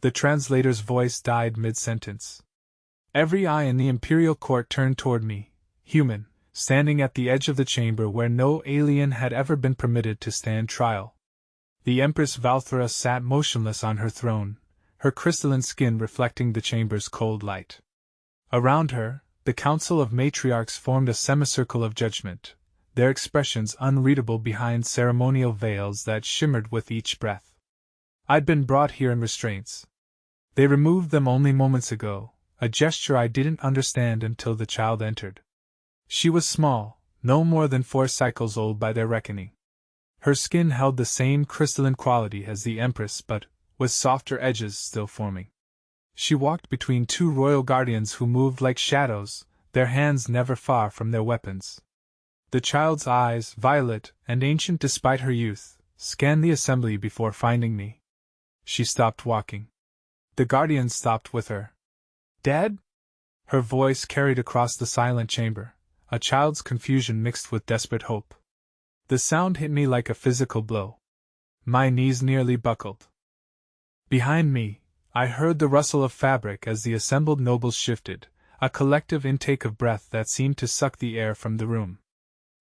The translator's voice died mid-sentence. Every eye in the imperial court turned toward me, human, standing at the edge of the chamber where no alien had ever been permitted to stand trial. The Empress Valthera sat motionless on her throne, her crystalline skin reflecting the chamber's cold light. Around her, the council of matriarchs formed a semicircle of judgment, their expressions unreadable behind ceremonial veils that shimmered with each breath. I'd been brought here in restraints. They removed them only moments ago, a gesture I didn't understand until the child entered. She was small, no more than 4 cycles old by their reckoning. Her skin held the same crystalline quality as the Empress but, with softer edges still forming. She walked between 2 royal guardians who moved like shadows, their hands never far from their weapons. The child's eyes, violet and ancient despite her youth, scanned the assembly before finding me. She stopped walking. The guardians stopped with her. "Dad?" Her voice carried across the silent chamber, a child's confusion mixed with desperate hope. The sound hit me like a physical blow. My knees nearly buckled. Behind me, I heard the rustle of fabric as the assembled nobles shifted, a collective intake of breath that seemed to suck the air from the room.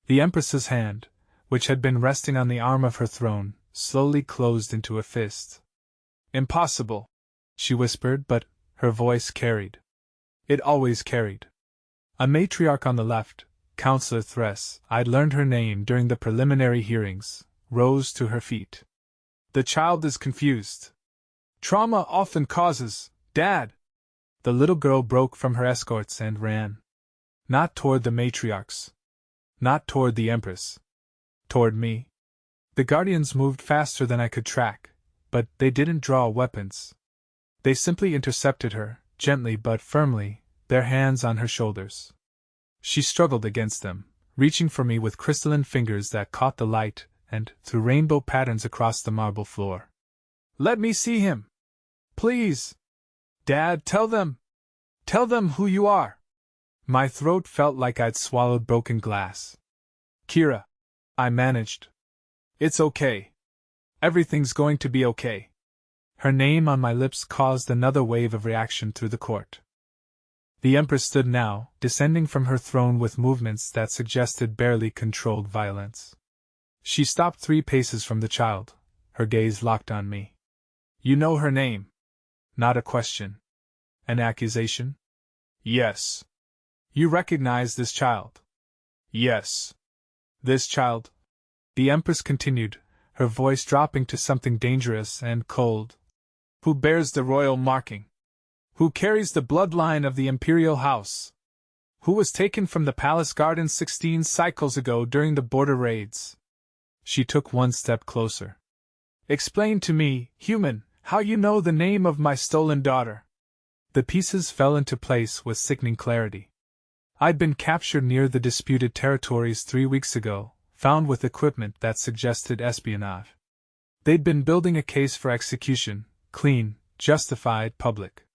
The Empress's hand, which had been resting on the arm of her throne, slowly closed into a fist. "Impossible," she whispered, but her voice carried. It always carried. A matriarch on the left, Councillor Thress, I'd learned her name during the preliminary hearings, rose to her feet. "The child is confused. Trauma often causes, Dad!" The little girl broke from her escorts and ran. Not toward the matriarchs. Not toward the Empress. Toward me. The guardians moved faster than I could track, but they didn't draw weapons. They simply intercepted her, gently but firmly, their hands on her shoulders. She struggled against them, reaching for me with crystalline fingers that caught the light and threw rainbow patterns across the marble floor. "Let me see him! Please! Dad, tell them! Tell them who you are!" My throat felt like I'd swallowed broken glass. "Kira," I managed. "It's okay. Everything's going to be okay." Her name on my lips caused another wave of reaction through the court. The Empress stood now, descending from her throne with movements that suggested barely controlled violence. She stopped 3 paces from the child, her gaze locked on me. "You know her name?" Not a question. An accusation? "Yes." "You recognize this child?" "Yes." "This child," the Empress continued, her voice dropping to something dangerous and cold, "who bears the royal marking, who carries the bloodline of the imperial house, who was taken from the palace garden 16 cycles ago during the border raids." She took 1 step closer. "Explain to me, human, how you know the name of my stolen daughter." The pieces fell into place with sickening clarity. I'd been captured near the disputed territories 3 weeks ago, found with equipment that suggested espionage. They'd been building a case for execution, clean, justified, public.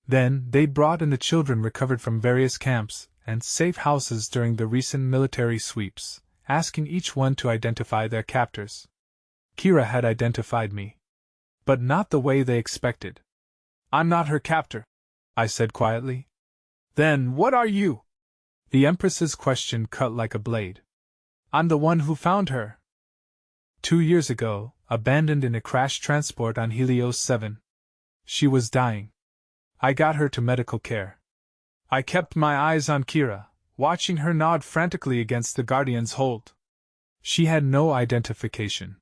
Then, they'd brought in the children recovered from various camps and safe houses during the recent military sweeps, asking each one to identify their captors. Kira had identified me. But not the way they expected. "I'm not her captor," I said quietly. "Then what are you?" The Empress's question cut like a blade. "I'm the one who found her. 2 years ago, abandoned in a crash transport on Helios 7. She was dying. I got her to medical care. I kept my eyes on Kira, watching her nod frantically against the Guardian's hold. She had no identification.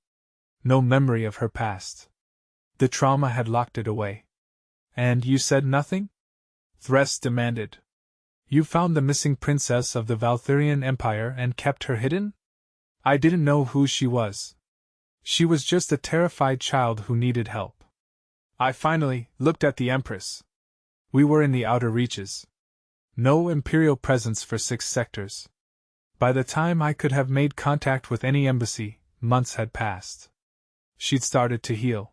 No memory of her past. The trauma had locked it away." "And you said nothing?" Thress demanded. "You found the missing princess of the Valtherian Empire and kept her hidden?" "I didn't know who she was. She was just a terrified child who needed help." I finally looked at the Empress. We were in the outer reaches. No Imperial presence for 6 sectors. By the time I could have made contact with any embassy, months had passed. She'd started to heal.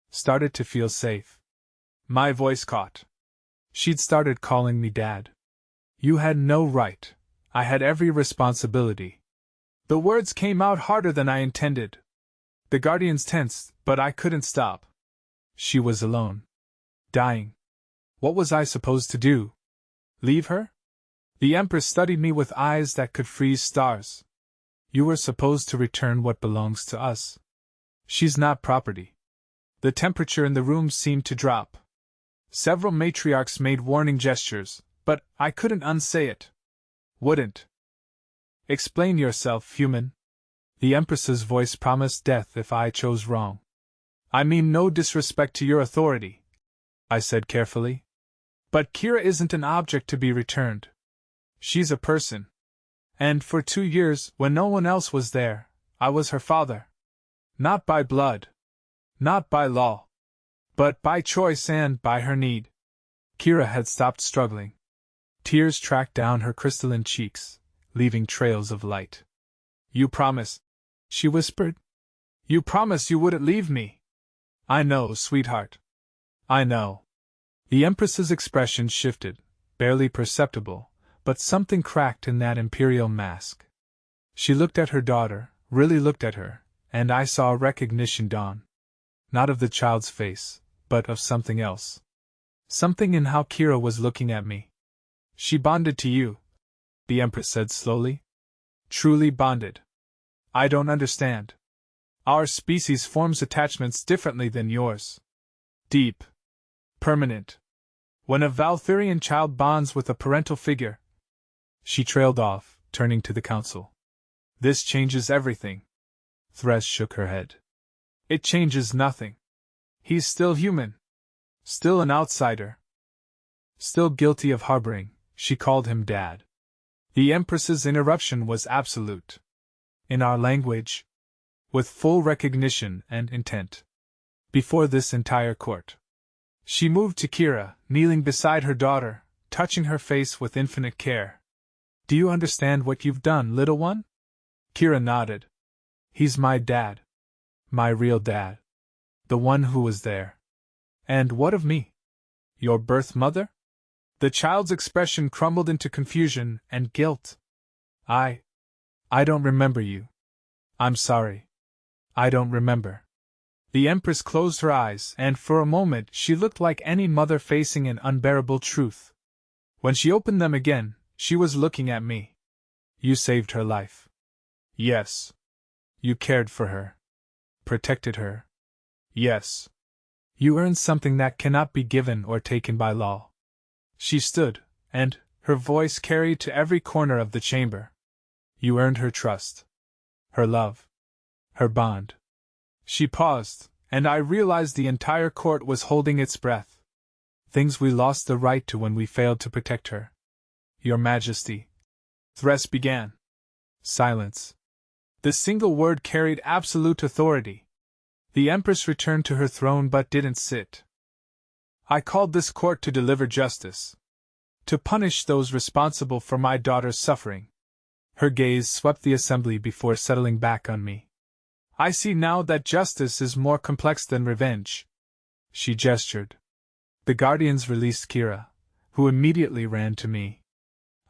Started to feel safe. My voice caught. She'd started calling me Dad. "You had no right. I had every responsibility." The words came out harder than I intended. The Guardians tensed, but I couldn't stop. She was alone. Dying. What was I supposed to do? Leave her? The Empress studied me with eyes that could freeze stars. You were supposed to return what belongs to us. She's not property. The temperature in the room seemed to drop. Several matriarchs made warning gestures, but I couldn't unsay it. Wouldn't. Explain yourself, human. The Empress's voice promised death if I chose wrong. I mean no disrespect to your authority, I said carefully. But Kira isn't an object to be returned. She's a person. And for 2 years, when no one else was there, I was her father. Not by blood. Not by law. But by choice and by her need. Kira had stopped struggling. Tears tracked down her crystalline cheeks, leaving trails of light. You promise, she whispered. You promise you wouldn't leave me. I know, sweetheart. I know. The Empress's expression shifted, barely perceptible, but something cracked in that imperial mask. She looked at her daughter, really looked at her, and I saw recognition dawn. Not of the child's face, but of something else. Something in how Kira was looking at me. She bonded to you, the Empress said slowly. Truly bonded. I don't understand. Our species forms attachments differently than yours. Deep. Permanent. When a Valthyrian child bonds with a parental figure. She trailed off, turning to the council. This changes everything. Thres shook her head. It changes nothing. He's still human. Still an outsider. Still guilty of harboring, she called him Dad. The Empress's interruption was absolute. In our language. With full recognition and intent. Before this entire court. She moved to Kira, kneeling beside her daughter, touching her face with infinite care. Do you understand what you've done, little one? Kira nodded. He's my dad. My real dad. The one who was there. And what of me? Your birth mother? The child's expression crumbled into confusion and guilt. I don't remember you. I'm sorry. I don't remember. The Empress closed her eyes, and for a moment she looked like any mother facing an unbearable truth. When she opened them again, she was looking at me. You saved her life. Yes. You cared for her. Protected her. Yes. You earned something that cannot be given or taken by law. She stood, and her voice carried to every corner of the chamber. You earned her trust. Her love. Her bond. She paused, and I realized the entire court was holding its breath. Things we lost the right to when we failed to protect her. Your Majesty. Thres began. Silence. The single word carried absolute authority. The Empress returned to her throne but didn't sit. I called this court to deliver justice. To punish those responsible for my daughter's suffering. Her gaze swept the assembly before settling back on me. I see now that justice is more complex than revenge. She gestured. The guardians released Kira, who immediately ran to me.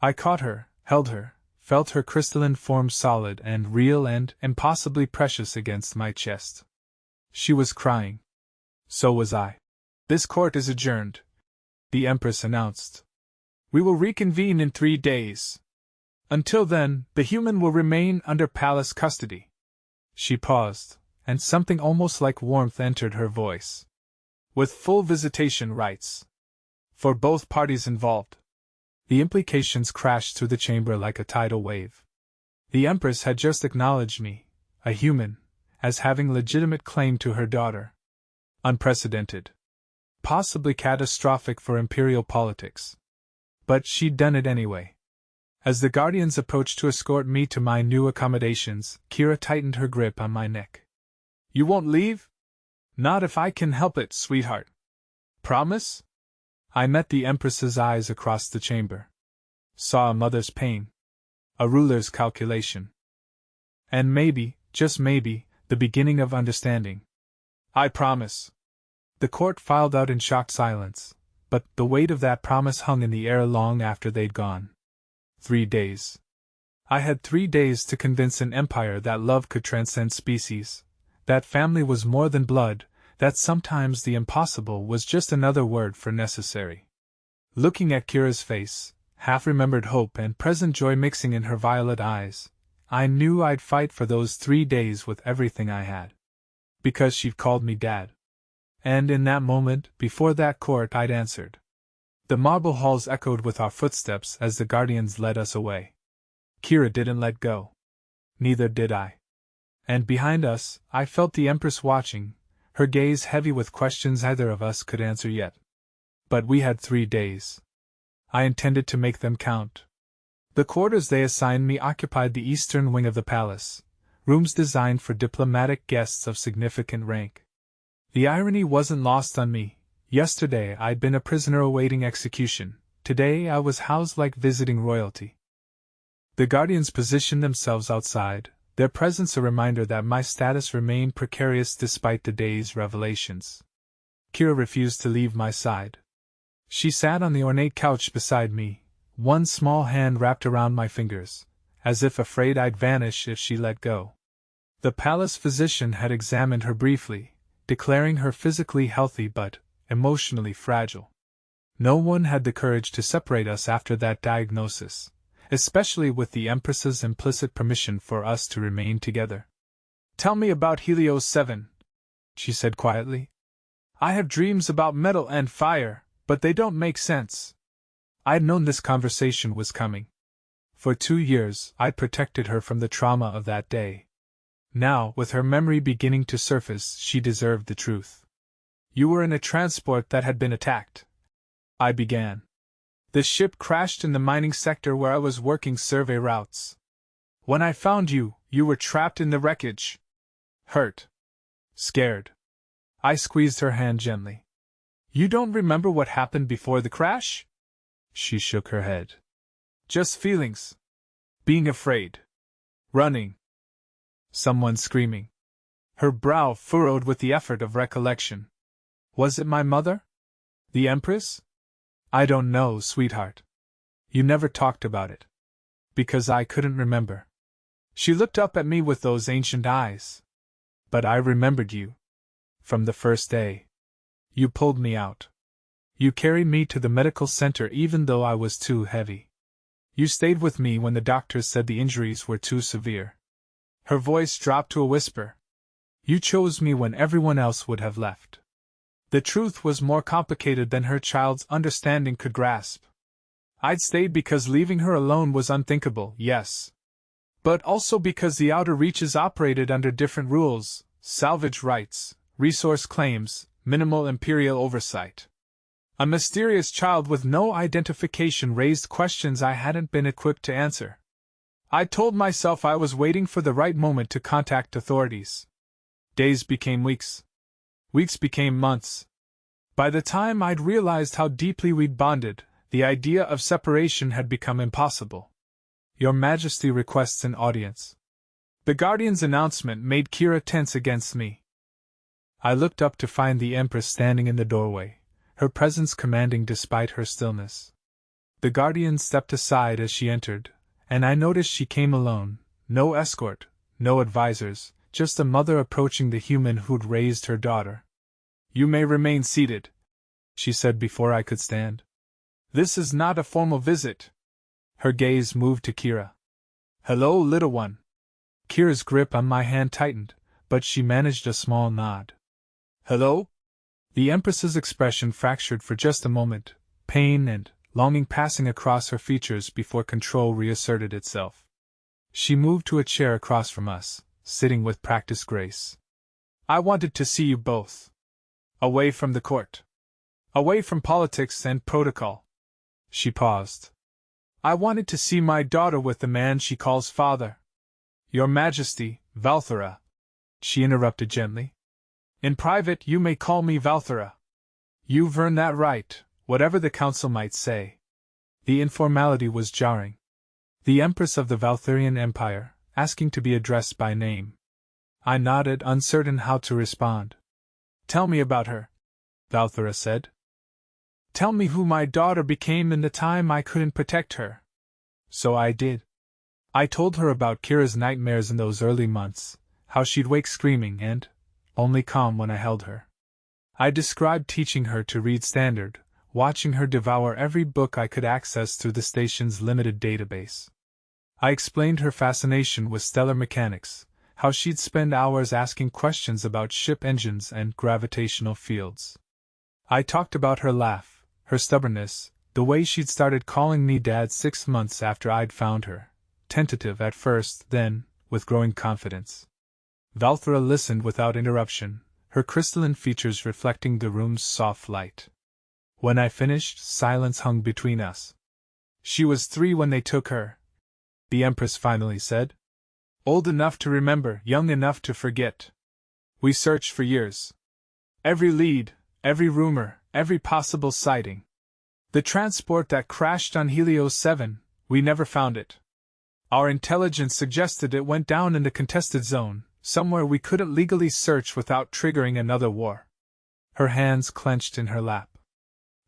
I caught her, held her, felt her crystalline form solid and real and impossibly precious against my chest. She was crying. So was I. This court is adjourned, the Empress announced. We will reconvene in 3 days. Until then, the human will remain under palace custody. She paused, and something almost like warmth entered her voice. With full visitation rights. For both parties involved. The implications crashed through the chamber like a tidal wave. The Empress had just acknowledged me, a human, as having legitimate claim to her daughter. Unprecedented. Possibly catastrophic for imperial politics. But she'd done it anyway. As the guardians approached to escort me to my new accommodations, Kira tightened her grip on my neck. You won't leave? Not if I can help it, sweetheart. Promise? I met the Empress's eyes across the chamber. Saw a mother's pain. A ruler's calculation. And maybe, just maybe, the beginning of understanding. I promise. The court filed out in shocked silence, but the weight of that promise hung in the air long after they'd gone. 3 days. I had 3 days to convince an empire that love could transcend species, that family was more than blood, that sometimes the impossible was just another word for necessary. Looking at Kira's face, half-remembered hope and present joy mixing in her violet eyes, I knew I'd fight for those 3 days with everything I had. Because she'd called me Dad. And in that moment, before that court, I'd answered. The marble halls echoed with our footsteps as the guardians led us away. Kira didn't let go. Neither did I. And behind us, I felt the Empress watching, her gaze heavy with questions neither of us could answer yet. But we had 3 days. I intended to make them count. The quarters they assigned me occupied the eastern wing of the palace, rooms designed for diplomatic guests of significant rank. The irony wasn't lost on me. Yesterday I'd been a prisoner awaiting execution. Today I was housed like visiting royalty. The guardians positioned themselves outside, their presence a reminder that my status remained precarious despite the day's revelations. Kira refused to leave my side. She sat on the ornate couch beside me, one small hand wrapped around my fingers, as if afraid I'd vanish if she let go. The palace physician had examined her briefly, declaring her physically healthy but emotionally fragile. No one had the courage to separate us after that diagnosis, especially with the Empress's implicit permission for us to remain together. "Tell me about Helios 7, she said quietly. "I have dreams about metal and fire, but they don't make sense." I'd known this conversation was coming. For 2 years, I'd protected her from the trauma of that day. Now, with her memory beginning to surface, she deserved the truth. "You were in a transport that had been attacked," I began. "The ship crashed in the mining sector where I was working survey routes. When I found you, you were trapped in the wreckage. Hurt. Scared." I squeezed her hand gently. "You don't remember what happened before the crash?" She shook her head. "Just feelings. Being afraid. Running. Someone screaming." Her brow furrowed with the effort of recollection. "Was it my mother? The Empress?" "I don't know, sweetheart. You never talked about it. Because I couldn't remember." She looked up at me with those ancient eyes. "But I remembered you. From the first day. You pulled me out. You carried me to the medical center even though I was too heavy. You stayed with me when the doctors said the injuries were too severe." Her voice dropped to a whisper. "You chose me when everyone else would have left." The truth was more complicated than her child's understanding could grasp. I'd stayed because leaving her alone was unthinkable, yes. But also because the outer reaches operated under different rules: salvage rights, resource claims, minimal imperial oversight. A mysterious child with no identification raised questions I hadn't been equipped to answer. I told myself I was waiting for the right moment to contact authorities. Days became weeks. Weeks became months. By the time I'd realized how deeply we'd bonded, the idea of separation had become impossible. "Your Majesty requests an audience." The Guardian's announcement made Kira tense against me. I looked up to find the Empress standing in the doorway, her presence commanding despite her stillness. The Guardian stepped aside as she entered, and I noticed she came alone, no escort, no advisors, just a mother approaching the human who'd raised her daughter. "You may remain seated," she said before I could stand. "This is not a formal visit." Her gaze moved to Kira. "Hello, little one." Kira's grip on my hand tightened, but she managed a small nod. "Hello?" The Empress's expression fractured for just a moment, pain and longing passing across her features before control reasserted itself. She moved to a chair across from us, sitting with practiced grace. "I wanted to see you both. Away from the court. Away from politics and protocol." She paused. "I wanted to see my daughter with the man she calls father." "Your Majesty, Valthera," she interrupted gently. "In private you may call me Valthera. You've earned that right, whatever the council might say." The informality was jarring. The Empress of the Valtherian Empire, asking to be addressed by name. I nodded, uncertain how to respond. "Tell me about her," Valthera said. "Tell me who my daughter became in the time I couldn't protect her." So I did. I told her about Kira's nightmares in those early months, how she'd wake screaming and only calm when I held her. I described teaching her to read Standard, watching her devour every book I could access through the station's limited database. I explained her fascination with stellar mechanics, how she'd spend hours asking questions about ship engines and gravitational fields. I talked about her laugh, her stubbornness, the way she'd started calling me Dad 6 months after I'd found her, tentative at first, then, with growing confidence. Valthera listened without interruption, her crystalline features reflecting the room's soft light. When I finished, silence hung between us. She was 3 when they took her, the Empress finally said. Old enough to remember, young enough to forget. We searched for years. Every lead, every rumor, every possible sighting. The transport that crashed on Helios 7, we never found it. Our intelligence suggested it went down in the contested zone, somewhere we couldn't legally search without triggering another war. Her hands clenched in her lap.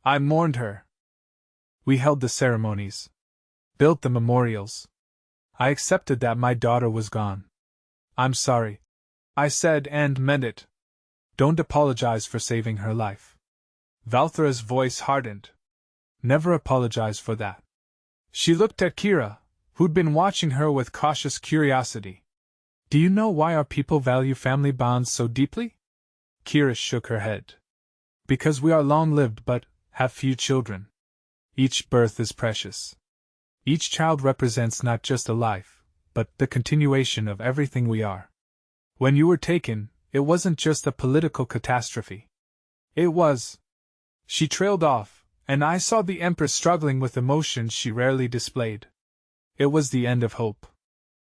I mourned her. We held the ceremonies. Built the memorials. I accepted that my daughter was gone. I'm sorry, I said, and meant it. Don't apologize for saving her life. Valthera's voice hardened. Never apologize for that. She looked at Kira, who'd been watching her with cautious curiosity. Do you know why our people value family bonds so deeply? Kira shook her head. Because we are long-lived but have few children. Each birth is precious. Each child represents not just a life, but the continuation of everything we are. When you were taken, it wasn't just a political catastrophe. It was. She trailed off, and I saw the Empress struggling with emotions she rarely displayed. It was the end of hope.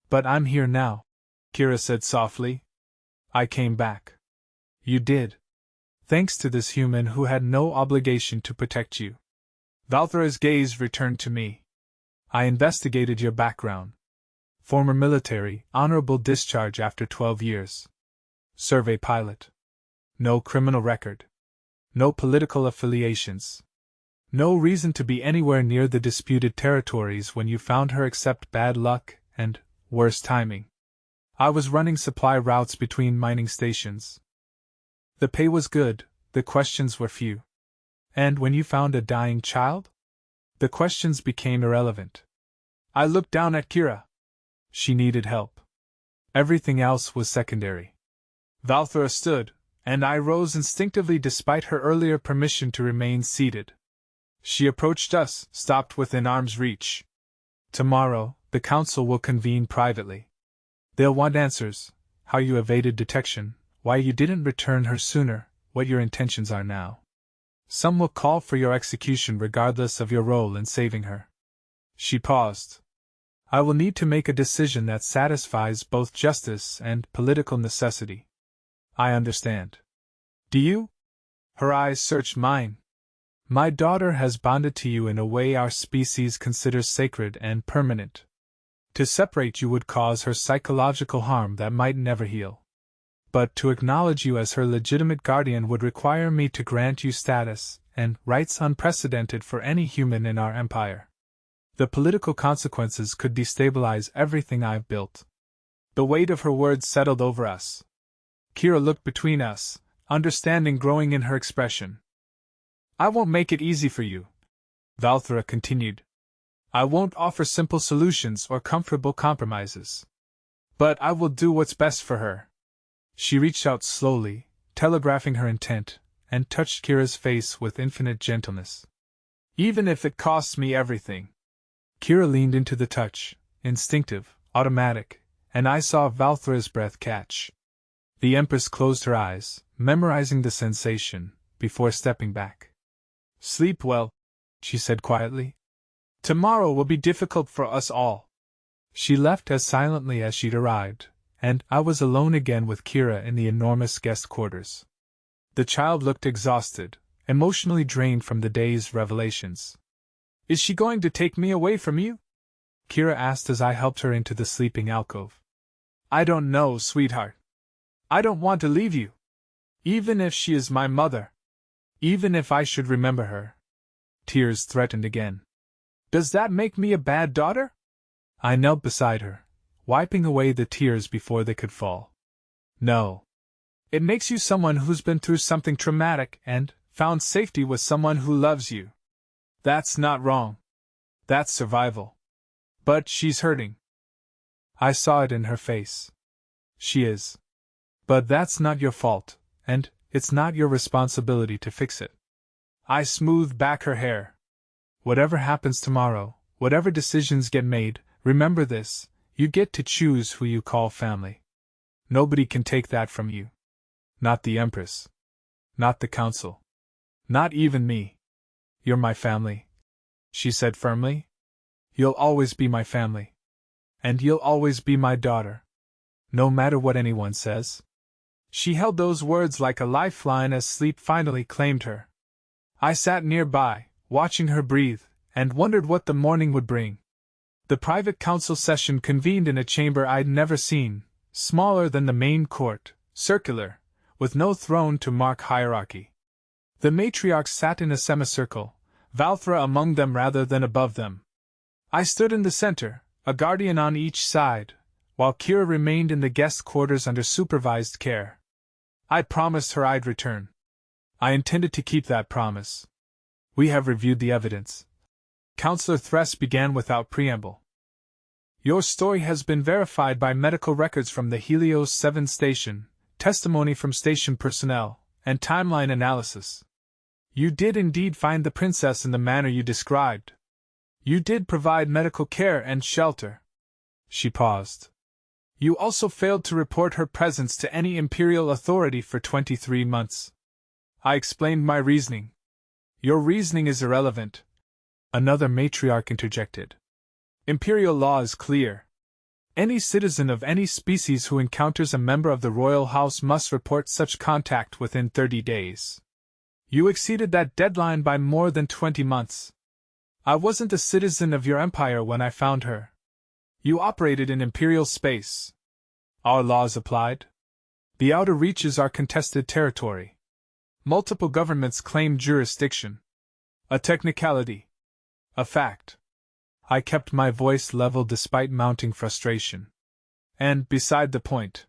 But I'm here now, Kira said softly. I came back. You did. Thanks to this human who had no obligation to protect you. Valthera's gaze returned to me. I investigated your background. Former military, honorable discharge after 12 years. Survey pilot. No criminal record. No political affiliations. No reason to be anywhere near the disputed territories when you found her except bad luck and worse timing. I was running supply routes between mining stations. The pay was good, the questions were few. And when you found a dying child? The questions became irrelevant. I looked down at Kira. She needed help. Everything else was secondary. Valthera stood, and I rose instinctively despite her earlier permission to remain seated. She approached us, stopped within arm's reach. Tomorrow, the council will convene privately. They'll want answers: how you evaded detection, why you didn't return her sooner, what your intentions are now. Some will call for your execution regardless of your role in saving her. She paused. I will need to make a decision that satisfies both justice and political necessity. I understand. Do you? Her eyes searched mine. My daughter has bonded to you in a way our species considers sacred and permanent. To separate you would cause her psychological harm that might never heal. But to acknowledge you as her legitimate guardian would require me to grant you status and rights unprecedented for any human in our empire. The political consequences could destabilize everything I've built. The weight of her words settled over us. Kira looked between us, understanding growing in her expression. I won't make it easy for you, Valthera continued. I won't offer simple solutions or comfortable compromises. But I will do what's best for her. She reached out slowly, telegraphing her intent, and touched Kira's face with infinite gentleness. Even if it costs me everything. Kira leaned into the touch, instinctive, automatic, and I saw Valthera's breath catch. The Empress closed her eyes, memorizing the sensation, before stepping back. Sleep well, she said quietly. Tomorrow will be difficult for us all. She left as silently as she'd arrived, and I was alone again with Kira in the enormous guest quarters. The child looked exhausted, emotionally drained from the day's revelations. Is she going to take me away from you? Kira asked as I helped her into the sleeping alcove. I don't know, sweetheart. I don't want to leave you. Even if she is my mother. Even if I should remember her. Tears threatened again. Does that make me a bad daughter? I knelt beside her, wiping away the tears before they could fall. No. It makes you someone who's been through something traumatic and found safety with someone who loves you. That's not wrong. That's survival. But she's hurting. I saw it in her face. She is. But that's not your fault, and it's not your responsibility to fix it. I smoothed back her hair. Whatever happens tomorrow, whatever decisions get made, remember this: you get to choose who you call family. Nobody can take that from you. Not the Empress. Not the Council. Not even me. You're my family, she said firmly. You'll always be my family. And you'll always be my daughter. No matter what anyone says. She held those words like a lifeline as sleep finally claimed her. I sat nearby, watching her breathe, and wondered what the morning would bring. The private council session convened in a chamber I'd never seen, smaller than the main court, circular, with no throne to mark hierarchy. The matriarchs sat in a semicircle, Valthera among them rather than above them. I stood in the center, a guardian on each side, while Kira remained in the guest quarters under supervised care. I promised her I'd return. I intended to keep that promise. We have reviewed the evidence. Counselor Thress began without preamble. Your story has been verified by medical records from the Helios 7 station, testimony from station personnel, and timeline analysis. You did indeed find the princess in the manner you described. You did provide medical care and shelter. She paused. You also failed to report her presence to any imperial authority for 23 months. I explained my reasoning. Your reasoning is irrelevant. Another matriarch interjected. Imperial law is clear. Any citizen of any species who encounters a member of the royal house must report such contact within 30 days. You exceeded that deadline by more than 20 months. I wasn't a citizen of your empire when I found her. You operated in imperial space. Our laws applied. The outer reaches are contested territory. Multiple governments claim jurisdiction. A technicality. A fact. I kept my voice level despite mounting frustration. And, beside the point,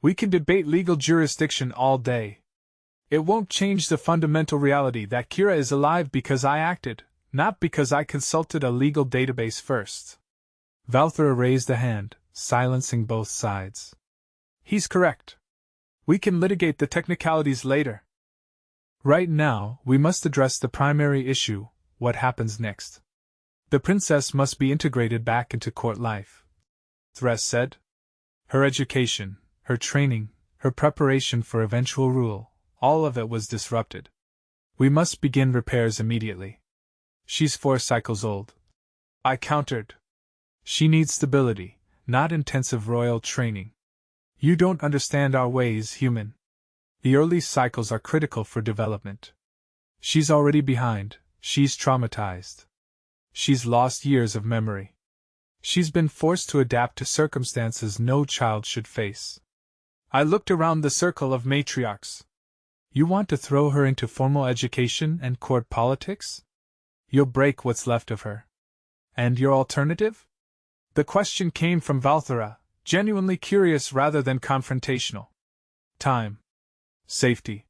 we can debate legal jurisdiction all day. It won't change the fundamental reality that Kira is alive because I acted, not because I consulted a legal database first. Valthera raised a hand, silencing both sides. He's correct. We can litigate the technicalities later. Right now, we must address the primary issue: what happens next. The princess must be integrated back into court life, Thress said. Her education, her training, her preparation for eventual rule, all of it was disrupted. We must begin repairs immediately. She's 4 cycles old. I countered. She needs stability, not intensive royal training. You don't understand our ways, human. The early cycles are critical for development. She's already behind, she's traumatized. She's lost years of memory. She's been forced to adapt to circumstances no child should face. I looked around the circle of matriarchs. You want to throw her into formal education and court politics? You'll break what's left of her. And your alternative? The question came from Valthera, genuinely curious rather than confrontational. Time. Safety.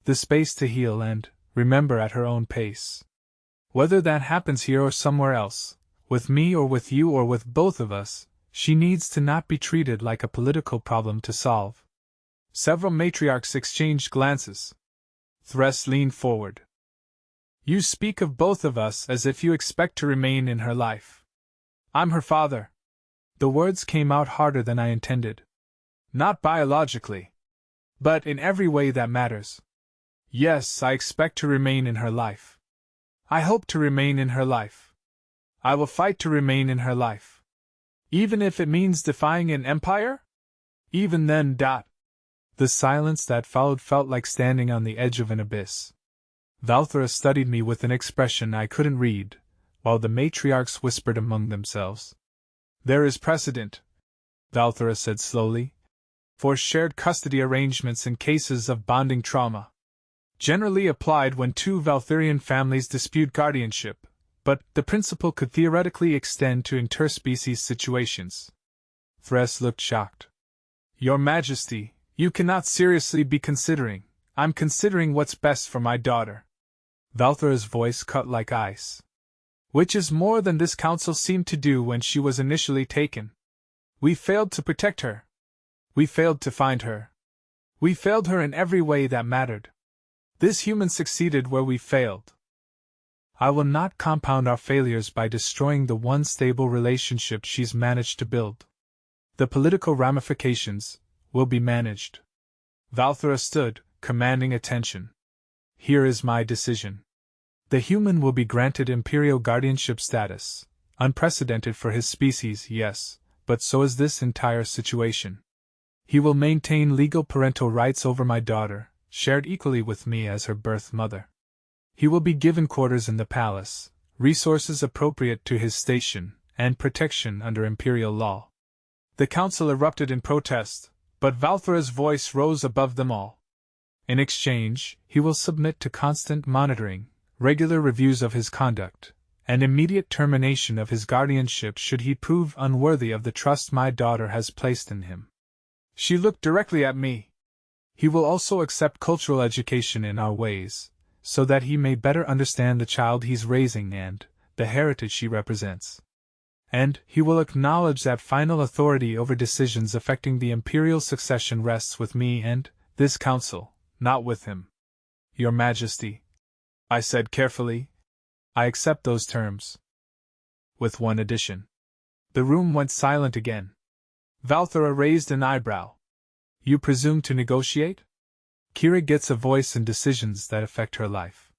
The space to heal and, remember, at her own pace. Whether that happens here or somewhere else, with me or with you or with both of us, she needs to not be treated like a political problem to solve. Several matriarchs exchanged glances. Thress leaned forward. You speak of both of us as if you expect to remain in her life. I'm her father. The words came out harder than I intended. Not biologically. But in every way that matters. Yes, I expect to remain in her life. I hope to remain in her life. I will fight to remain in her life. Even if it means defying an empire? Even then. The silence that followed felt like standing on the edge of an abyss. Valthera studied me with an expression I couldn't read, while the matriarchs whispered among themselves. There is precedent, Valthera said slowly, for shared custody arrangements in cases of bonding trauma. Generally applied when 2 Valtherian families dispute guardianship, but the principle could theoretically extend to interspecies situations. Thress looked shocked. Your Majesty, You cannot seriously be considering. I'm considering what's best for my daughter. Valthera's voice cut like ice. Which is more than this council seemed to do when she was initially taken. We failed to protect her. We failed to find her. We failed her in every way that mattered. This human succeeded where we failed. I will not compound our failures by destroying the one stable relationship she's managed to build. The political ramifications will be managed. Valthera stood, commanding attention. Here is my decision. The human will be granted imperial guardianship status, unprecedented for his species, yes, but so is this entire situation. He will maintain legal parental rights over my daughter, shared equally with me as her birth mother. He will be given quarters in the palace, resources appropriate to his station, and protection under imperial law. The council erupted in protest, but Valthera's voice rose above them all. In exchange, he will submit to constant monitoring, regular reviews of his conduct, and immediate termination of his guardianship should he prove unworthy of the trust my daughter has placed in him. She looked directly at me. He will also accept cultural education in our ways, so that he may better understand the child he's raising and the heritage she represents. And he will acknowledge that final authority over decisions affecting the imperial succession rests with me and this council, not with him. Your Majesty, I said carefully, I accept those terms. With one addition. The room went silent again. Valthera raised an eyebrow. You presume to negotiate? Kira gets a voice in decisions that affect her life.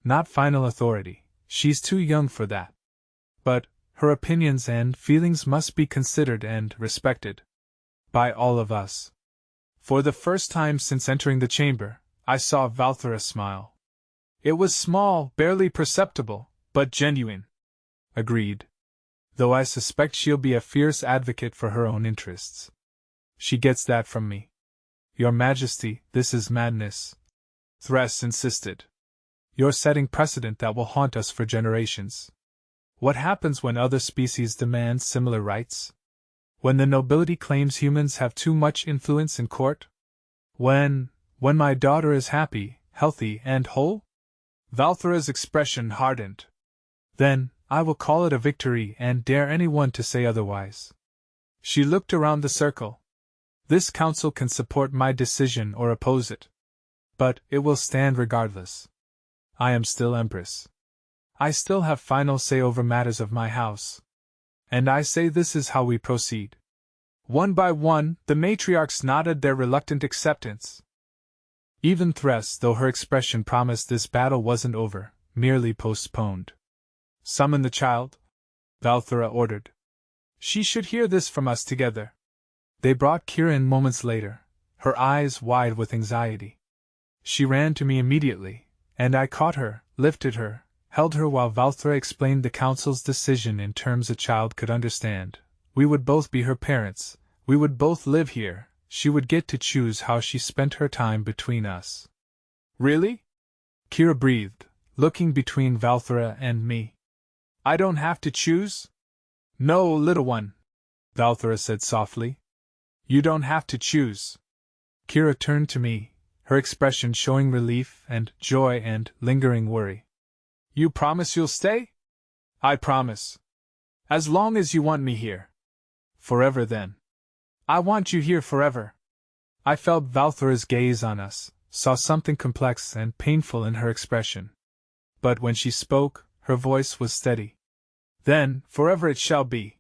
Not final authority, she's too young for that. But her opinions and feelings must be considered and respected. By all of us. For the first time since entering the chamber, I saw Valthera smile. It was small, barely perceptible, but genuine. Agreed. Though I suspect she'll be a fierce advocate for her own interests. She gets that from me. Your Majesty, this is madness. Thress insisted. You're setting precedent that will haunt us for generations. What happens when other species demand similar rights? When the nobility claims humans have too much influence in court? When my daughter is happy, healthy, and whole? Valthera's expression hardened. Then, I will call it a victory and dare anyone to say otherwise. She looked around the circle. This council can support my decision or oppose it. But it will stand regardless. I am still Empress. I still have final say over matters of my house. And I say this is how we proceed. One by one, the matriarchs nodded their reluctant acceptance. Even Thress, though her expression promised this battle wasn't over, merely postponed. Summon the child, Valthera ordered. She should hear this from us together. They brought Kira in moments later, her eyes wide with anxiety. She ran to me immediately, and I caught her, lifted her, held her while Valthera explained the council's decision in terms a child could understand. We would both be her parents, we would both live here, she would get to choose how she spent her time between us. Really? Kira breathed, looking between Valthera and me. I don't have to choose? No, little one, Valthera said softly. You don't have to choose. Kira turned to me, her expression showing relief and joy and lingering worry. You promise you'll stay? I promise. As long as you want me here. Forever then. I want you here forever. I felt Valthera's gaze on us, saw something complex and painful in her expression. But when she spoke, her voice was steady. Then, forever it shall be.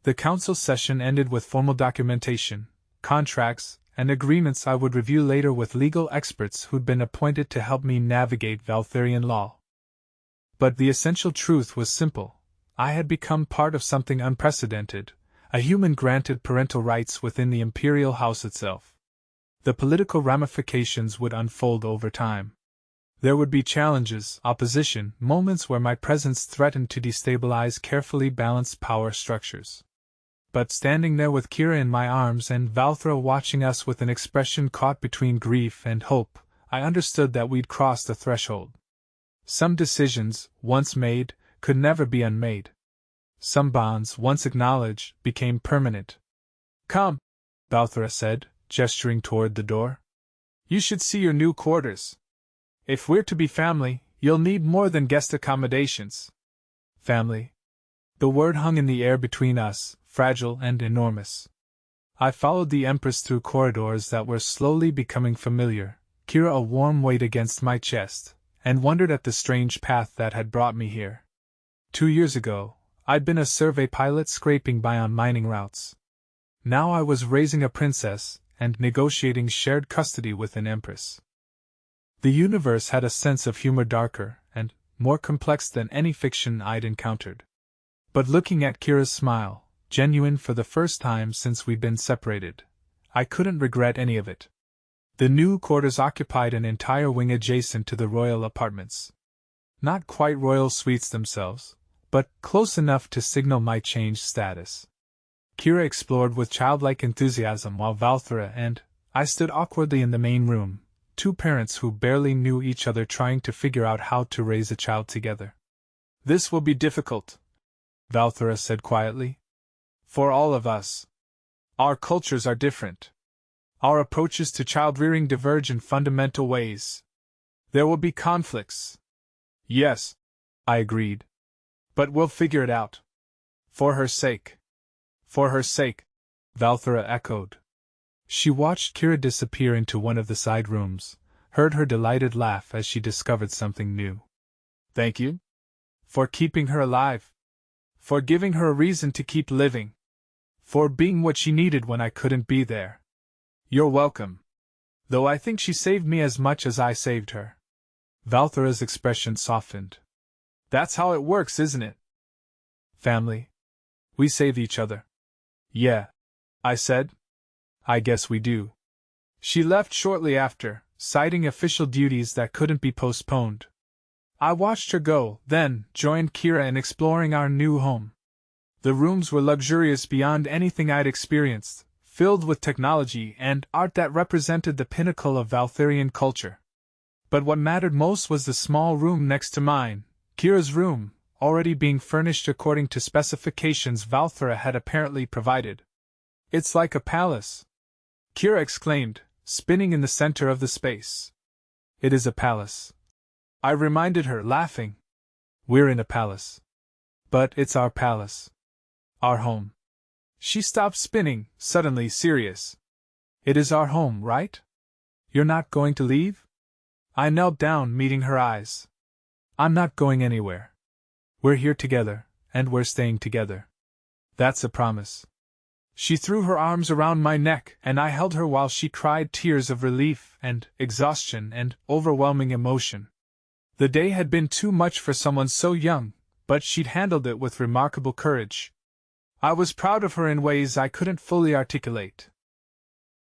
The council session ended with formal documentation, contracts, and agreements I would review later with legal experts who'd been appointed to help me navigate Valtherian law. But the essential truth was simple. I had become part of something unprecedented, a human granted parental rights within the imperial house itself. The political ramifications would unfold over time. There would be challenges, opposition, moments where my presence threatened to destabilize carefully balanced power structures. But standing there with Kira in my arms and Valthera watching us with an expression caught between grief and hope, I understood that we'd crossed a threshold. Some decisions, once made, could never be unmade. Some bonds, once acknowledged, became permanent. Come, Valthera said, gesturing toward the door. You should see your new quarters. If we're to be family, you'll need more than guest accommodations. Family. The word hung in the air between us, fragile and enormous. I followed the Empress through corridors that were slowly becoming familiar, Kira a warm weight against my chest, and wondered at the strange path that had brought me here. 2 years ago, I'd been a survey pilot scraping by on mining routes. Now I was raising a princess and negotiating shared custody with an empress. The universe had a sense of humor darker and more complex than any fiction I'd encountered. But looking at Kira's smile, genuine for the first time since we'd been separated, I couldn't regret any of it. The new quarters occupied an entire wing adjacent to the royal apartments. Not quite royal suites themselves, but close enough to signal my changed status. Kira explored with childlike enthusiasm while Valthera and I stood awkwardly in the main room, two parents who barely knew each other trying to figure out how to raise a child together. This will be difficult, Valthera said quietly. For all of us. Our cultures are different. Our approaches to child-rearing diverge in fundamental ways. There will be conflicts. Yes, I agreed. But we'll figure it out. For her sake. For her sake, Valthera echoed. She watched Kira disappear into one of the side rooms, heard her delighted laugh as she discovered something new. Thank you. For keeping her alive. For giving her a reason to keep living. For being what she needed when I couldn't be there. You're welcome. Though I think she saved me as much as I saved her. Valthera's expression softened. That's how it works, isn't it? Family. We save each other. Yeah, I said. I guess we do. She left shortly after, citing official duties that couldn't be postponed. I watched her go, then joined Kira in exploring our new home. The rooms were luxurious beyond anything I'd experienced, filled with technology and art that represented the pinnacle of Valtherian culture. But what mattered most was the small room next to mine, Kira's room, already being furnished according to specifications Valthera had apparently provided. It's like a palace, Kira exclaimed, spinning in the center of the space. It is a palace. I reminded her, laughing. We're in a palace. But it's our palace. Our home. She stopped spinning, suddenly serious. It is our home, right? You're not going to leave? I knelt down, meeting her eyes. I'm not going anywhere. We're here together, and we're staying together. That's a promise. She threw her arms around my neck, and I held her while she cried tears of relief and exhaustion and overwhelming emotion. The day had been too much for someone so young, but she'd handled it with remarkable courage. I was proud of her in ways I couldn't fully articulate.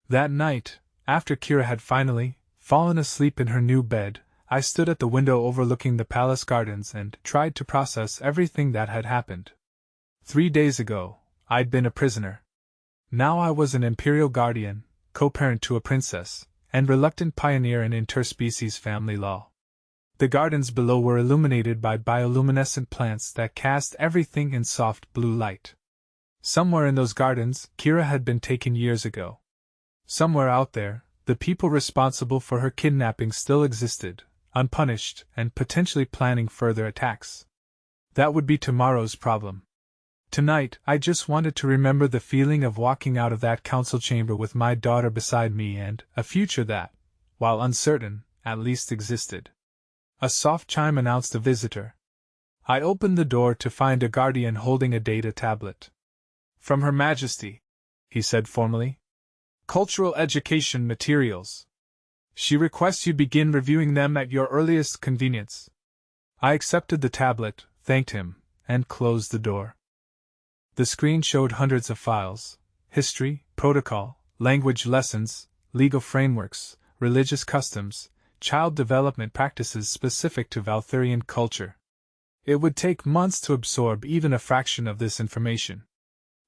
That night, after Kira had finally fallen asleep in her new bed, I stood at the window overlooking the palace gardens and tried to process everything that had happened. 3 days ago, I'd been a prisoner. Now I was an imperial guardian, co-parent to a princess, and reluctant pioneer in interspecies family law. The gardens below were illuminated by bioluminescent plants that cast everything in soft blue light. Somewhere in those gardens, Kira had been taken years ago. Somewhere out there, the people responsible for her kidnapping still existed, unpunished, and potentially planning further attacks. That would be tomorrow's problem. Tonight, I just wanted to remember the feeling of walking out of that council chamber with my daughter beside me and a future that, while uncertain, at least existed. A soft chime announced a visitor. I opened the door to find a guardian holding a data tablet. From Her Majesty, he said formally. Cultural education materials. She requests you begin reviewing them at your earliest convenience. I accepted the tablet, thanked him, and closed the door. The screen showed hundreds of files: history, protocol, language lessons, legal frameworks, religious customs, child development practices specific to Valtherian culture. It would take months to absorb even a fraction of this information.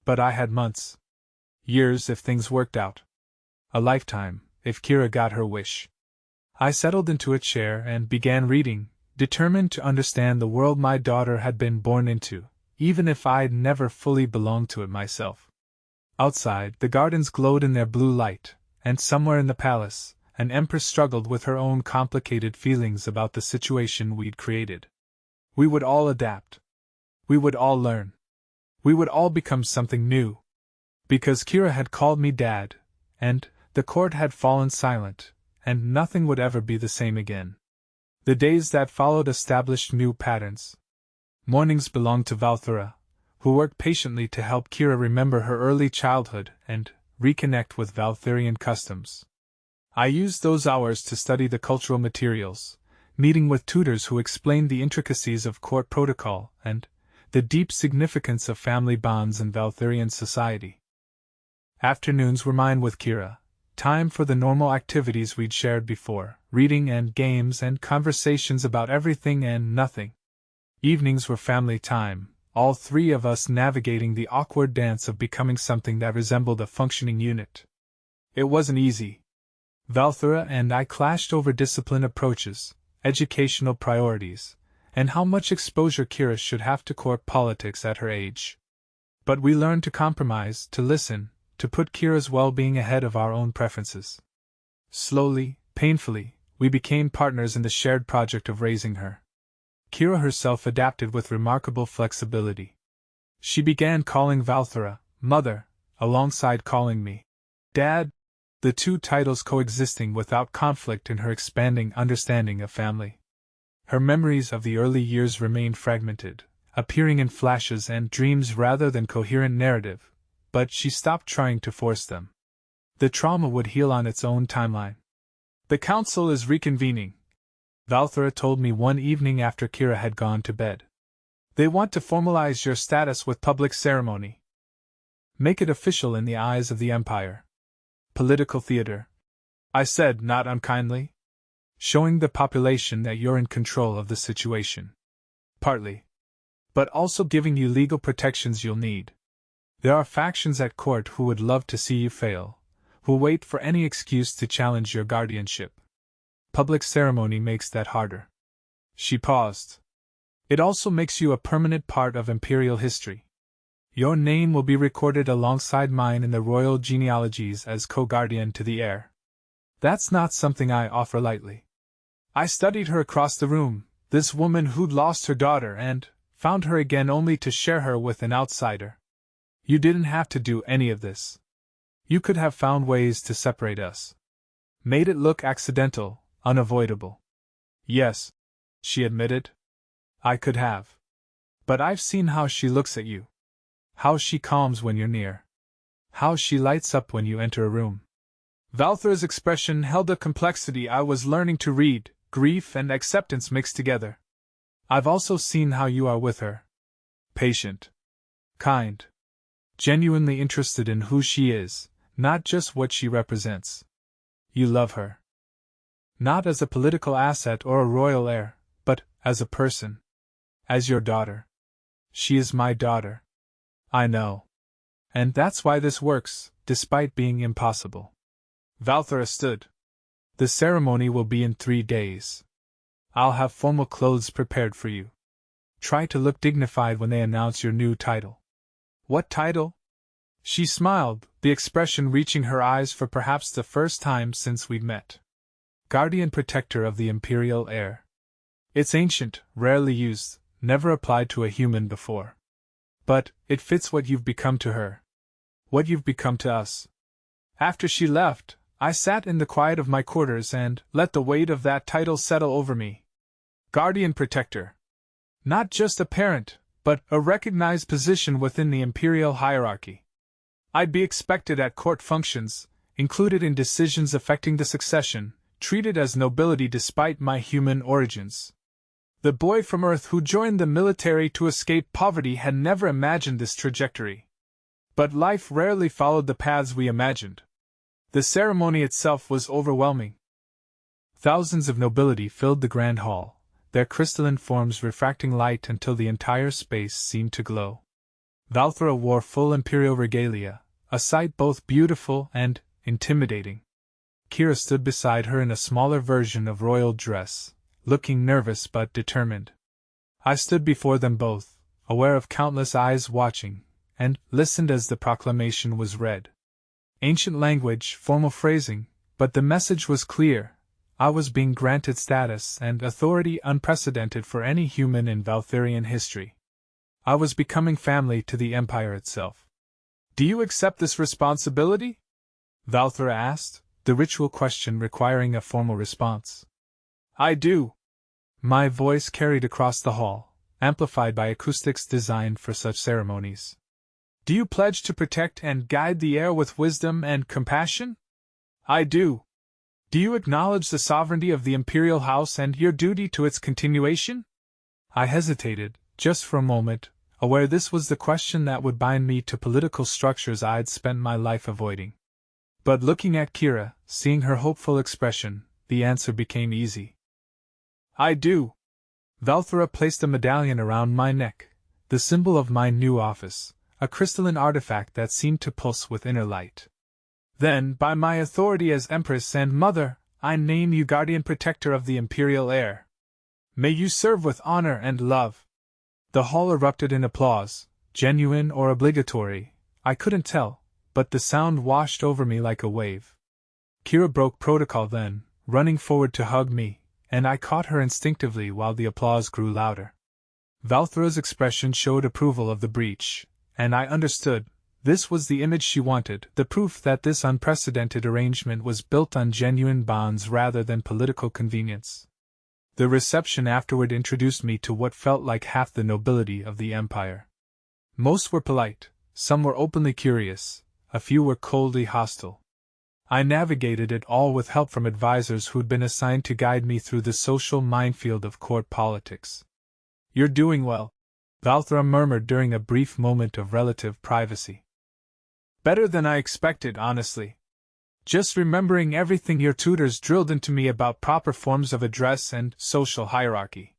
But I had months. Years if things worked out. A lifetime, if Kira got her wish. I settled into a chair and began reading, determined to understand the world my daughter had been born into, even if I'd never fully belonged to it myself. Outside, the gardens glowed in their blue light, and somewhere in the palace, an empress struggled with her own complicated feelings about the situation we'd created. We would all adapt. We would all learn. We would all become something new. Because Kira had called me Dad, and the court had fallen silent, and nothing would ever be the same again. The days that followed established new patterns. Mornings belonged to Valthera, who worked patiently to help Kira remember her early childhood and reconnect with Valtherian customs. I used those hours to study the cultural materials, meeting with tutors who explained the intricacies of court protocol and the deep significance of family bonds in Valtherian society. Afternoons were mine with Kira, time for the normal activities we'd shared before, reading and games and conversations about everything and nothing. Evenings were family time, all three of us navigating the awkward dance of becoming something that resembled a functioning unit. It wasn't easy. Valthera and I clashed over discipline approaches, educational priorities, and how much exposure Kira should have to court politics at her age. But we learned to compromise, to listen, to put Kira's well-being ahead of our own preferences. Slowly, painfully, we became partners in the shared project of raising her. Kira herself adapted with remarkable flexibility. She began calling Valthera Mother, alongside calling me Dad, the two titles coexisting without conflict in her expanding understanding of family. Her memories of the early years remained fragmented, appearing in flashes and dreams rather than coherent narrative, but she stopped trying to force them. The trauma would heal on its own timeline. The council is reconvening, Valthera told me one evening after Kira had gone to bed. They want to formalize your status with public ceremony. Make it official in the eyes of the Empire. Political theater, I said, not unkindly. Showing the population that you're in control of the situation. Partly. But also giving you legal protections you'll need. There are factions at court who would love to see you fail, who wait for any excuse to challenge your guardianship. Public ceremony makes that harder. She paused. It also makes you a permanent part of imperial history. Your name will be recorded alongside mine in the royal genealogies as co-guardian to the heir. That's not something I offer lightly. I studied her across the room, this woman who'd lost her daughter and found her again only to share her with an outsider. You didn't have to do any of this. You could have found ways to separate us. Made it look accidental, unavoidable. Yes, she admitted. I could have. But I've seen how she looks at you. How she calms when you're near. How she lights up when you enter a room. Valthera's expression held a complexity I was learning to read, grief and acceptance mixed together. I've also seen how you are with her. Patient. Kind. Genuinely interested in who she is, not just what she represents. You love her. Not as a political asset or a royal heir, but as a person. As your daughter. She is my daughter. I know. And that's why this works, despite being impossible. Valthera stood. The ceremony will be in 3 days. I'll have formal clothes prepared for you. Try to look dignified when they announce your new title. What title? She smiled, the expression reaching her eyes for perhaps the first time since we'd met. Guardian Protector of the Imperial Heir. It's ancient, rarely used, never applied to a human before. But it fits what you've become to her. What you've become to us. After she left, I sat in the quiet of my quarters and let the weight of that title settle over me. Guardian Protector. Not just a parent, but a recognized position within the imperial hierarchy. I'd be expected at court functions, included in decisions affecting the succession, treated as nobility despite my human origins. The boy from Earth who joined the military to escape poverty had never imagined this trajectory. But life rarely followed the paths we imagined. The ceremony itself was overwhelming. Thousands of nobility filled the grand hall, their crystalline forms refracting light until the entire space seemed to glow. Valthera wore full imperial regalia, a sight both beautiful and intimidating. Kira stood beside her in a smaller version of royal dress, looking nervous but determined. I stood before them both, aware of countless eyes watching, and listened as the proclamation was read. Ancient language, formal phrasing, but the message was clear. I was being granted status and authority unprecedented for any human in Valtherian history. I was becoming family to the Empire itself. Do you accept this responsibility? Valthera asked, the ritual question requiring a formal response. I do. My voice carried across the hall, amplified by acoustics designed for such ceremonies. Do you pledge to protect and guide the heir with wisdom and compassion? I do. Do you acknowledge the sovereignty of the Imperial House and your duty to its continuation? I hesitated, just for a moment, aware this was the question that would bind me to political structures I'd spent my life avoiding. But looking at Kira, seeing her hopeful expression, the answer became easy. I do. Valthera placed a medallion around my neck, the symbol of my new office, a crystalline artifact that seemed to pulse with inner light. Then, by my authority as Empress and Mother, I name you Guardian Protector of the Imperial Heir. May you serve with honor and love. The hall erupted in applause, genuine or obligatory, I couldn't tell, but the sound washed over me like a wave. Kira broke protocol then, running forward to hug me, and I caught her instinctively while the applause grew louder. Valthera's expression showed approval of the breach, and I understood. This was the image she wanted, the proof that this unprecedented arrangement was built on genuine bonds rather than political convenience. The reception afterward introduced me to what felt like half the nobility of the Empire. Most were polite, some were openly curious, a few were coldly hostile. I navigated it all with help from advisors who'd been assigned to guide me through the social minefield of court politics. You're doing well, Valthera murmured during a brief moment of relative privacy. Better than I expected, honestly. Just remembering everything your tutors drilled into me about proper forms of address and social hierarchy.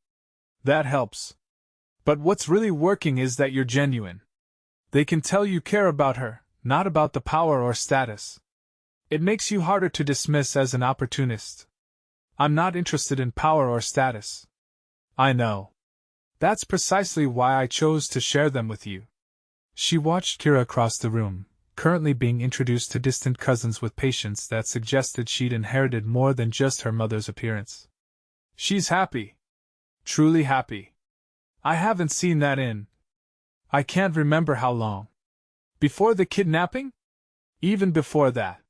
That helps. But what's really working is that you're genuine. They can tell you care about her, not about the power or status. It makes you harder to dismiss as an opportunist. I'm not interested in power or status. I know. That's precisely why I chose to share them with you. She watched Kira across the room, currently being introduced to distant cousins with patience that suggested she'd inherited more than just her mother's appearance. She's happy. Truly happy. I haven't seen that in... I can't remember how long. Before the kidnapping? Even before that.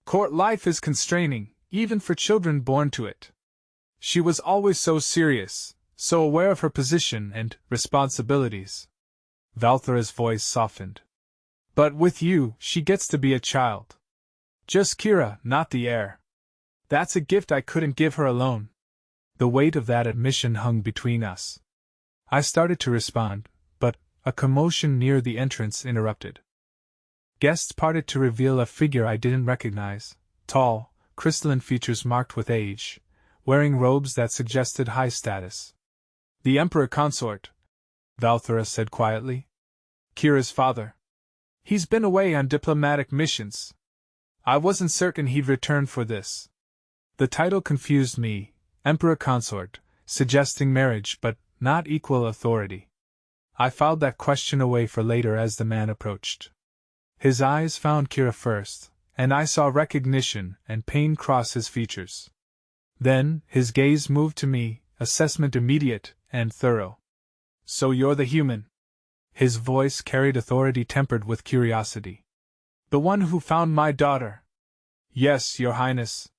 Court life is constraining, even for children born to it. She was always so serious, so aware of her position and responsibilities. Valthera's voice softened. But with you, she gets to be a child. Just Kira, not the heir. That's a gift I couldn't give her alone. The weight of that admission hung between us. I started to respond, but a commotion near the entrance interrupted. Guests parted to reveal a figure I didn't recognize, tall, crystalline features marked with age, wearing robes that suggested high status. The Emperor Consort, Valthera said quietly. Kira's father. He's been away on diplomatic missions. I wasn't certain he'd return for this. The title confused me, Emperor Consort, suggesting marriage but not equal authority. I filed that question away for later as the man approached. His eyes found Kira first, and I saw recognition and pain cross his features. Then, his gaze moved to me, assessment immediate and thorough. So you're the human. His voice carried authority tempered with curiosity. The one who found my daughter. Yes, Your Highness.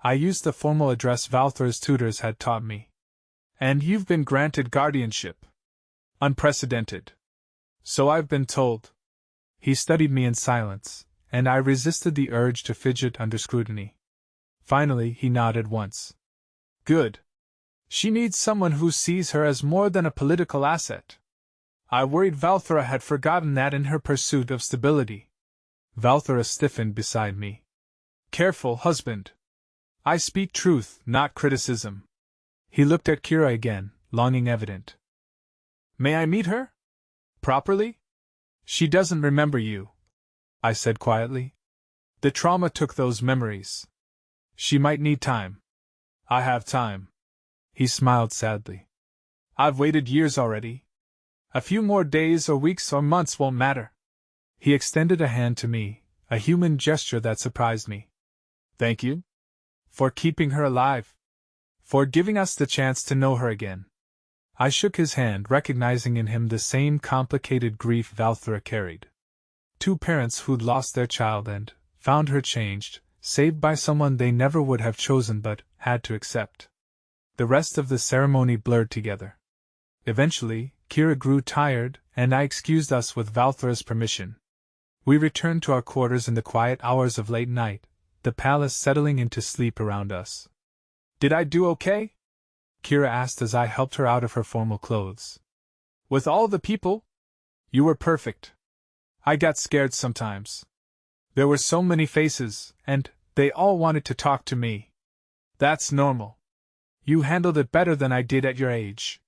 I used the formal address Valthera's tutors had taught me. And you've been granted guardianship. Unprecedented. So I've been told. He studied me in silence, and I resisted the urge to fidget under scrutiny. Finally, he nodded once. Good. She needs someone who sees her as more than a political asset. I worried Valthera had forgotten that in her pursuit of stability. Valthera stiffened beside me. Careful, husband. I speak truth, not criticism. He looked at Kira again, longing evident. May I meet her? Properly? She doesn't remember you, I said quietly. The trauma took those memories. She might need time. I have time. He smiled sadly. I've waited years already. A few more days or weeks or months won't matter. He extended a hand to me, a human gesture that surprised me. Thank you? For keeping her alive. For giving us the chance to know her again. I shook his hand, recognizing in him the same complicated grief Valthera carried. Two parents who'd lost their child and found her changed, saved by someone they never would have chosen but had to accept. The rest of the ceremony blurred together. Eventually, Kira grew tired, and I excused us with Valthera's permission. We returned to our quarters in the quiet hours of late night, the palace settling into sleep around us. Did I do okay? Kira asked as I helped her out of her formal clothes. With all the people? You were perfect. I got scared sometimes. There were so many faces, and they all wanted to talk to me. That's normal. You handled it better than I did at your age.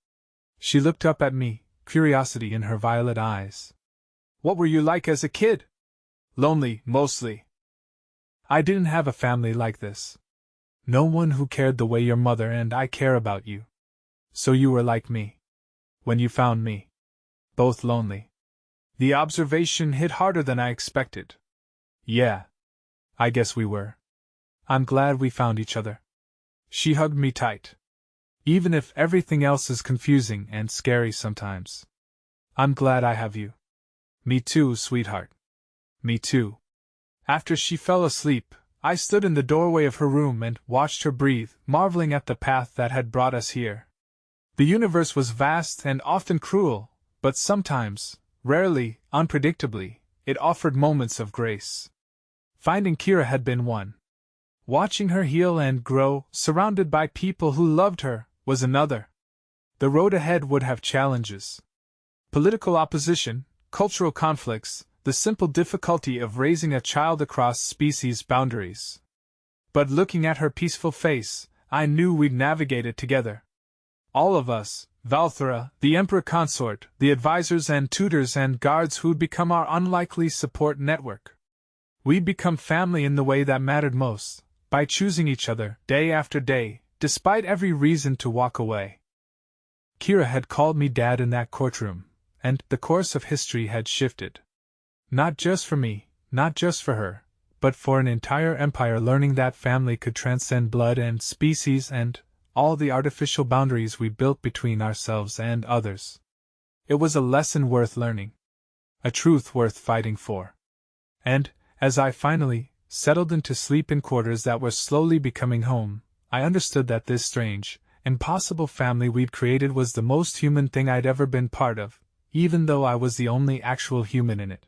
She looked up at me, curiosity in her violet eyes. What were you like as a kid? Lonely, mostly. I didn't have a family like this. No one who cared the way your mother and I care about you. So you were like me. When you found me. Both lonely. The observation hit harder than I expected. Yeah. I guess we were. I'm glad we found each other. She hugged me tight. Even if everything else is confusing and scary sometimes. I'm glad I have you. Me too, sweetheart. Me too. After she fell asleep, I stood in the doorway of her room and watched her breathe, marveling at the path that had brought us here. The universe was vast and often cruel, but sometimes, rarely, unpredictably, it offered moments of grace. Finding Kira had been one. Watching her heal and grow, surrounded by people who loved her, was another. The road ahead would have challenges. Political opposition, cultural conflicts, the simple difficulty of raising a child across species boundaries. But looking at her peaceful face, I knew we'd navigate it together. All of us, Valthera, the Emperor Consort, the advisors and tutors and guards who'd become our unlikely support network. We'd become family in the way that mattered most, by choosing each other, day after day, despite every reason to walk away. Kira had called me Dad in that courtroom, and the course of history had shifted. Not just for me, not just for her, but for an entire empire learning that family could transcend blood and species and all the artificial boundaries we built between ourselves and others. It was a lesson worth learning. A truth worth fighting for. And, as I finally settled into sleep in quarters that were slowly becoming home, I understood that this strange, impossible family we'd created was the most human thing I'd ever been part of, even though I was the only actual human in it.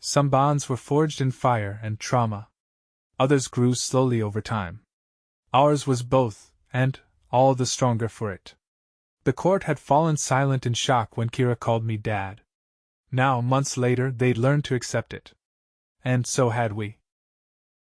Some bonds were forged in fire and trauma. Others grew slowly over time. Ours was both, and all the stronger for it. The court had fallen silent in shock when Kira called me Dad. Now, months later, they'd learned to accept it. And so had we.